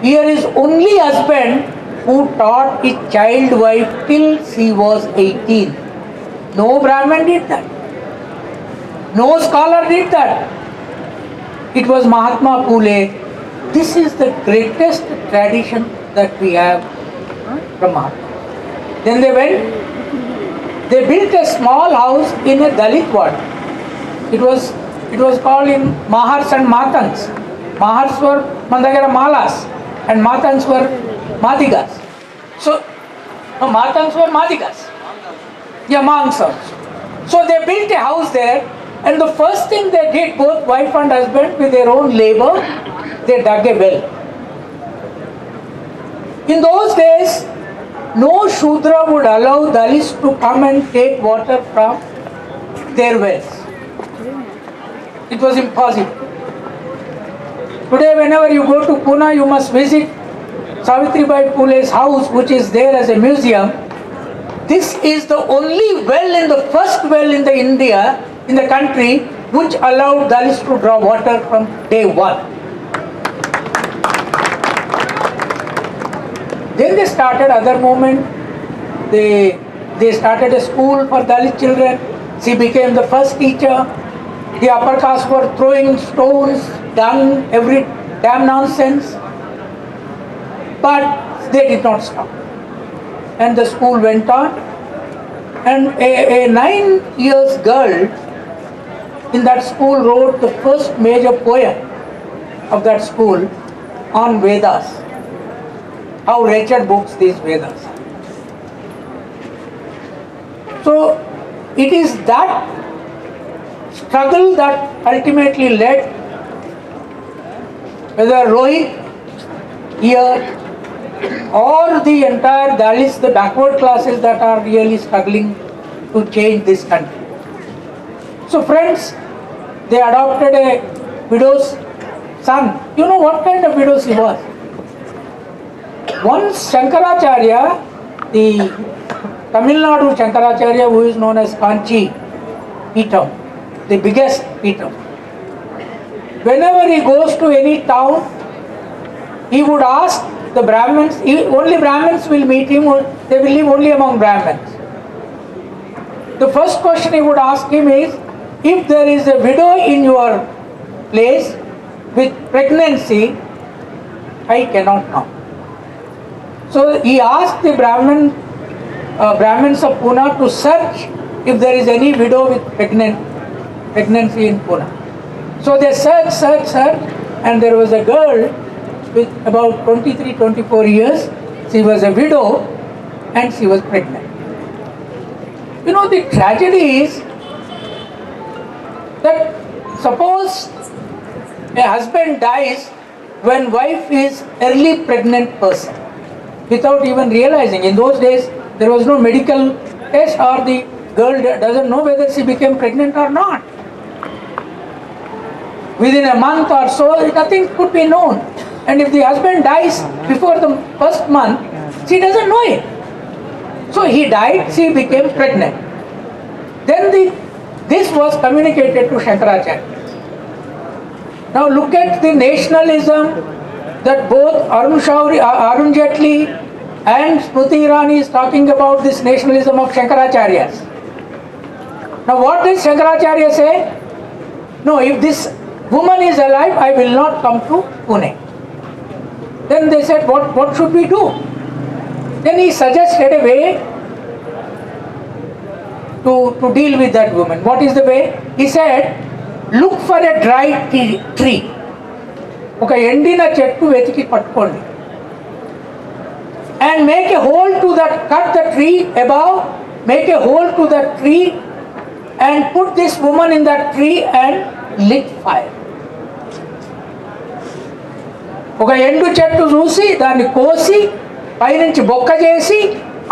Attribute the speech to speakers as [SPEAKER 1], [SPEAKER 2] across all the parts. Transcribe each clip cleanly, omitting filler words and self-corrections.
[SPEAKER 1] Here is only husband who taught his child wife till she was 18. No Brahmin did that. No scholar did that. It was Mahatma Phule. This is the greatest tradition that we have from Mahatma. Then they went, they built a small house in a Dalit ward. It was called in Mahars and Matans. Mahars were Mandagara Malas and Matans were Madigas. So, no, Matans were Madigas. Yeah, monks also. So they built a house there, and the first thing they did, both wife and husband, with their own labor, they dug a well. In those days, no Shudra would allow Dalits to come and take water from their wells. It was impossible. Today, whenever you go to Pune, you must visit Savitribai Phule's house, which is there as a museum. This is the only well, in the first well in the India, in the country, which allowed Dalits to draw water from day one. Then they started other movement. They started a school for Dalit children. She became the first teacher. The upper caste were throwing stones, dung, every damn nonsense. But they did not stop. And the school went on. And a 9 years girl in that school wrote the first major poem of that school on Vedas. How wretched books these Vedas are. So it is that struggle that ultimately led whether Rohith here or the entire Dalits, the backward classes that are really struggling to change this country. So friends, they adopted a widow's son. You know what kind of widow she was? Once Shankaracharya, the Tamil Nadu Shankaracharya, who is known as Kanchi Peetham, the biggest Peetham, whenever he goes to any town, he would ask the Brahmins, only Brahmins will meet him, they will live only among Brahmins. The first question he would ask him is, if there is a widow in your place with pregnancy, I cannot come. So he asked the Brahmins of Pune to search if there is any widow with pregnancy in Pune. So they searched, and there was a girl with about 23-24 years. She was a widow and she was pregnant. You know, the tragedy is that suppose a husband dies when wife is early pregnant person without even realizing. In those days there was no medical test, or the girl doesn't know whether she became pregnant or not. Within a month or so, nothing could be known. And if the husband dies before the first month, she doesn't know it. So he died, she became pregnant. Then this was communicated to Shankaracharya. Now look at the nationalism that both Arun Jaitley and Smriti Irani is talking about, this nationalism of Shankaracharyas. Now what did Shankaracharya say? No, if this woman is alive, I will not come to Pune. Then they said, what should we do? Then he suggested a way to deal with that woman. What is the way? He said, look for a dry tree. ఒక ఎండిన చెట్టు వెతికి పట్టుకోండి. And make a hole to that, cut the tree above, make a hole to that tree and put this woman in that tree and lit fire. ఒక ఎండు చెట్టు చూసి దాన్ని కోసి పైనుంచి బొక్క చేసి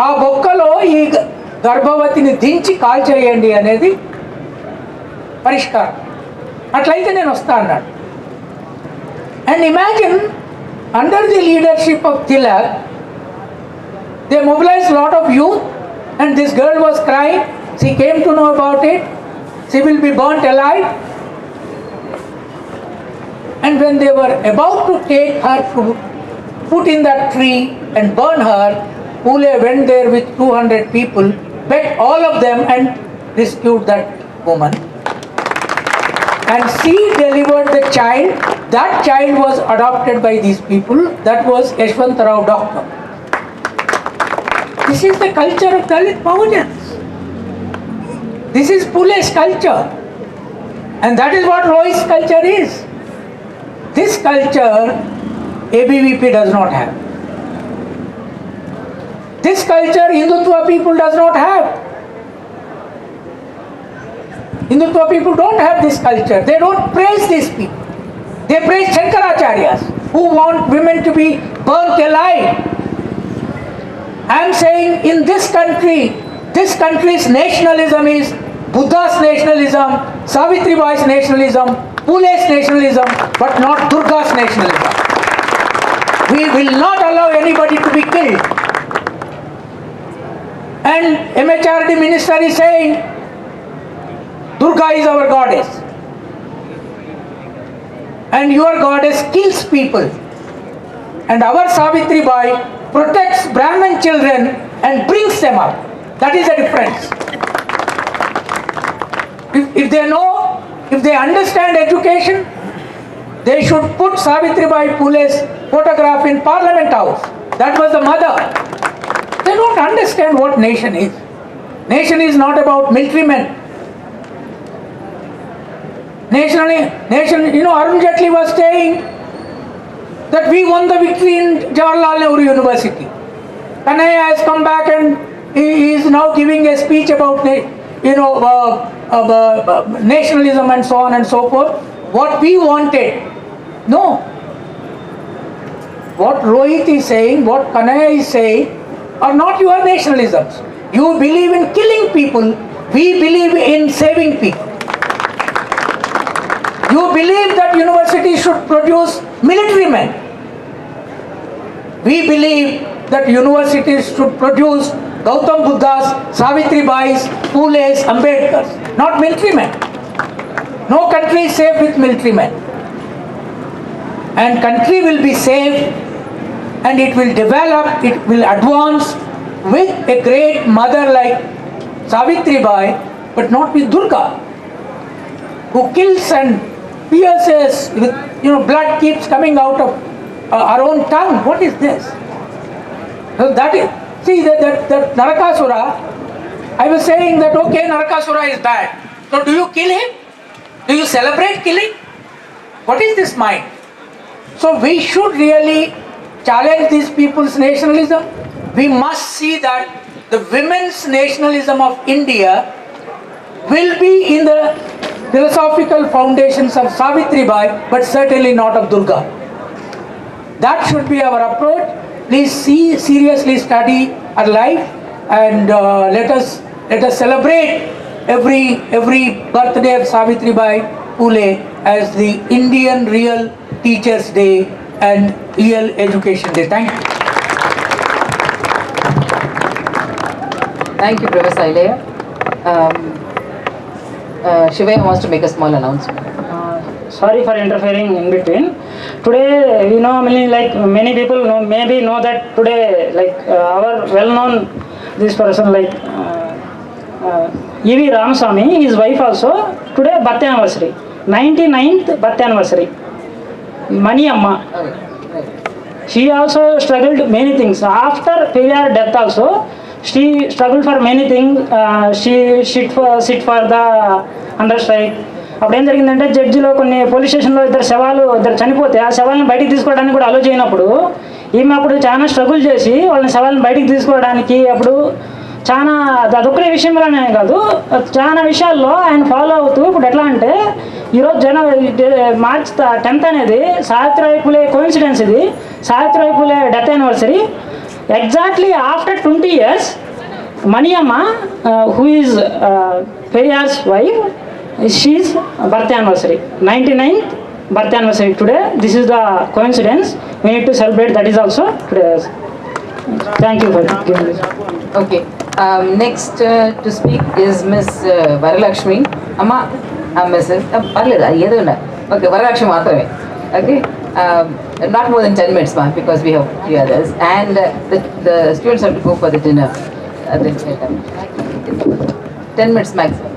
[SPEAKER 1] ఆ బొక్కలో ఈ గర్భవతిని దించి కాల్చేయండి అనేది పరిష్కారం. అట్లయితే నేను వస్తా అన్నాడు. And imagine, under the leadership of Tilak, they mobilized a lot of youth, and this girl was crying. She came to know about it. She will be burnt alive. And when they were about to take her to put in that tree and burn her, Phule went there with 200 people, begged all of them and rescued that woman. And she delivered the child. That child was adopted by these people. That was Yashwantrao Doctor. This is the culture of Dalit Mahajans. This is Phule's culture. And that is what Rohith's culture is. This culture ABVP does not have. This culture Hindutva people does not have. Hindutva people don't have this culture. They don't praise these people. They praise Shankaracharyas who want women to be burnt alive. I am saying in this country's nationalism is Buddha's nationalism, Savitribai's nationalism, Phule's nationalism, but not Durga's nationalism. We will not allow anybody to be killed. And MHRD minister is saying, Durga is our goddess. And your goddess kills people. And our Savitribai protects Brahmin children and brings them up. That is the difference. If they know, if they understand education, they should put Savitribai Phule's photograph in Parliament House. That was the mother. They don't understand what nation is. Nation is not about military men. Nation, Arun Jaitley was saying that we won the victory in Jawaharlal Nehru University. Kanhaiya has come back and he is now giving a speech about nationalism and so on and so forth. What we wanted. No. What Rohith is saying, what Kanhaiya is saying are not your nationalisms. You believe in killing people. We believe in saving people. You believe that universities should produce military men. We believe that universities should produce Gautam Buddha's, Savitribai's, Phule's, Ambedkar's, not military men. No country is safe with military men. And country will be safe and it will develop, it will advance with a great mother like Savitribai, but not with Durga, who kills and pierces with, blood keeps coming out of our own tongue. What is this? So that is, see that Narakasura, I was saying that okay, Narakasura is bad. So do you kill him? Do you celebrate killing? What is this mind? So we should really challenge these people's nationalism. We must see that the women's nationalism of India will be in the philosophical foundations of Savitribai, but certainly not of Durga. That should be our approach. Please seriously study our life and let us celebrate every birthday of Savitribai Phule as the Indian Real Teachers Day and Real Education Day. Thank you.
[SPEAKER 2] Thank you, Professor Ilaya. Shivaya wants to make a small announcement.
[SPEAKER 3] Sorry for interfering in between. Today, many people know that today, our well-known this person E.V. Ramaswamy, his wife also, today birthday anniversary, 99th birthday anniversary. Mani Amma. She also struggled many things. After Periyar death also, she struggled for many things. She sit for the under strike. అప్పుడు ఏం జరిగిందంటే జడ్జిలో కొన్ని police స్టేషన్లో ఇద్దరు చనిపోతే ఆ శవాలను బయటికి తీసుకోవడానికి కూడా అలో చేయనప్పుడు ఈమె అప్పుడు చాలా స్ట్రగుల్ చేసి వాళ్ళని శవాలను బయటికి తీసుకోవడానికి అప్పుడు చాలా అదొక్కడే విషయంలోనే కాదు చాలా విషయాల్లో ఆయన ఫాలో అవుతూ ఇప్పుడు ఎట్లా అంటే ఈరోజు మార్చ్ 10th అనేది సావిత్రిబాయి ఫులే కోఇన్సిడెన్స్. ఇది Savitribai Phule death anniversary. Exactly after 20 years Mani Amma, who is Periyar's wife, she's birthday anniversary, 99th birthday anniversary today. This is the coincidence. We need to celebrate. That is also today. Thank you for giving this.
[SPEAKER 2] Okay. Next to speak is Miss Varalakshmi. Amma, Mrs. Parleda, okay, Varalakshmi maatrame. Okay. Not more than 10 minutes, ma'am, because we have 3 others. And the students have to go for the dinner. 10 minutes maximum.